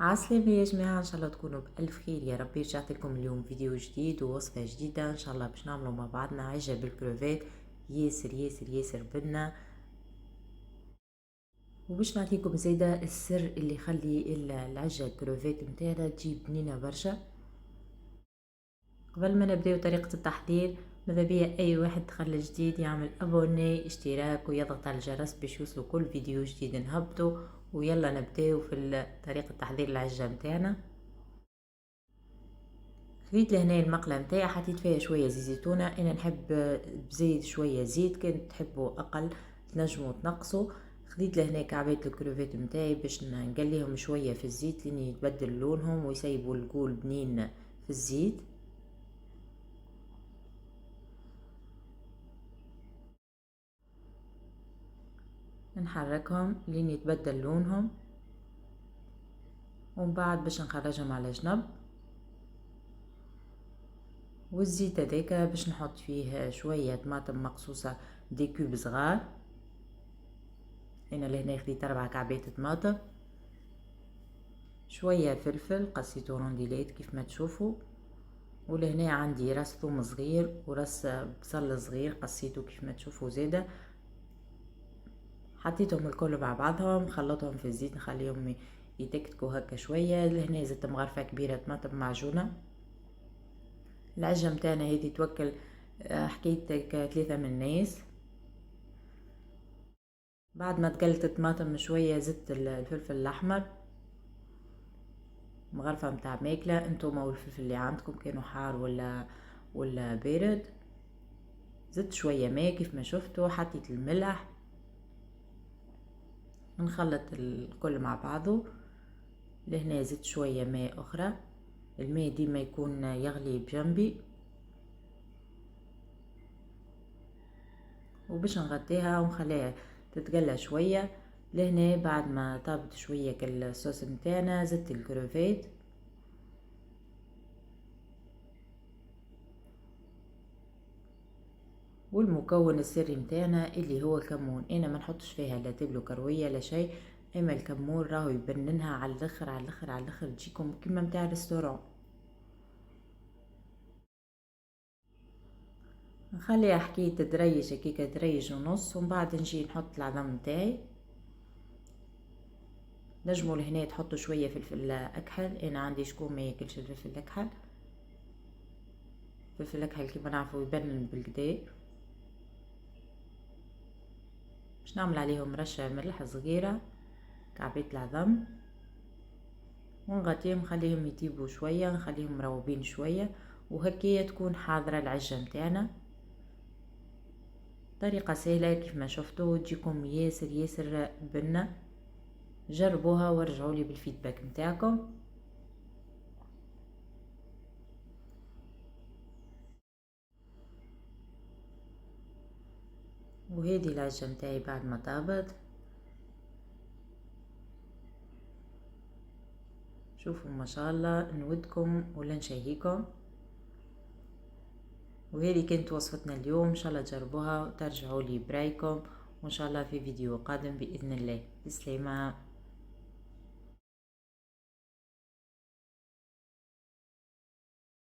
عسلامة يا جماعة، ان شاء الله تكونوا بألف خير يا ربي. رجعت لكم اليوم فيديو جديد ووصفة جديدة ان شاء الله باش نعملوا مع بعضنا عجة بالكروفيت. ياسر ياسر ياسر بنا، وباش نعطيكم زيادة السر اللي يخلي العجة الكروفيت متاعنا تجيب بنينة برشا. قبل ما نبداو طريقة التحضير، ماذا بيا اي واحد دخل جديد يعمل ابوني اشتراك ويضغط على الجرس باش يوصلوا كل فيديو جديد نهبطه. ويلا نبداو في طريقة تحضير العجة متاعنا. خذيت لهنا المقلة متاعي، حطيت فيها شوية زيت زيتونة. انا نحب بزيد شوية زيت، كان تحبوا اقل تنجموا تنقصوا. خذيت لهنا كعبات الكروفيت متاعي باش نقليهم شوية في الزيت لين يتبدل لونهم ويسيبوا القول بنين في الزيت. نحركهم لين يتبدل لونهم، ومن بعد باش نخرجهم على جنب. والزيت هذاك باش نحط فيه شوية طماطم مقصوصة دي كوب صغار. انا لهنا خديت 4 كعبات طماطم، شوية فلفل قصيته رونديلات كيف ما تشوفوا. ولهنا عندي راس ثوم صغير وراس بصل صغير قصيته كيف ما تشوفوا زاده. حطيتهم الكل مع بعضهم، خلطهم في الزيت نخليهم يتكتكوا هكا شويه. لهنا زدت مغرفه كبيره طماطم معجونه. العجه متاعنا هذه توكل حكايتك 3 من الناس. بعد ما تقلت الطماطم شويه زدت الفلفل الاحمر، مغرفه متاع ماكله. انتم والفلفل اللي عندكم كانوا حار ولا بارد. زدت شويه ماء كيف ما شفتوا، حطيت الملح. نخلط الكل مع بعضه. لهنا زدت شويه ماء اخرى. الماء ديما يكون يغلي بجنبي. وباش نغطيها ونخليها تتقلى شويه. لهنا بعد ما طابت شويه الصوص متاعنا زدت الكروفيت. والمكون السري متاعنا اللي هو الكمون. انا ما نحطش فيها لا تبلو كرويه لا شيء، اما الكمون راهو يبننها على الاخر على الاخر على الاخر، تجيكم كيما متاع الريستوران. نخليها حكاية تدريج هكاكا دريج ونص، ومن بعد نجي نحط العظم متاعي. نجموا لهنا تحطوا شويه فلفل اكحل، انا عندي شكون ما ياكلش الفلفل الاكحل. الفلفل الاكحل كيما نعرفوا يبنن بالكدا. باش نعمل عليهم رشه ملح صغيره كعبات العظم، ونغطيهم نخليهم يطيبوا شويه، نخليهم مروبين شويه. وهكايا تكون حاضره العجه متاعنا. طريقه سهله كيف ما شفتوا، تجيكم ياسر ياسر بنه. جربوها ورجعوا لي بالفيدباك متاعكم. وهذه العجه متاعي بعد ما طابت. شوفوا ما شاء الله، نودكم ولا نشهيكم. وهذه كانت وصفتنا اليوم، ان شاء الله تجربوها وترجعوا لي برايكم، وان شاء الله في فيديو قادم باذن الله. بسلامه.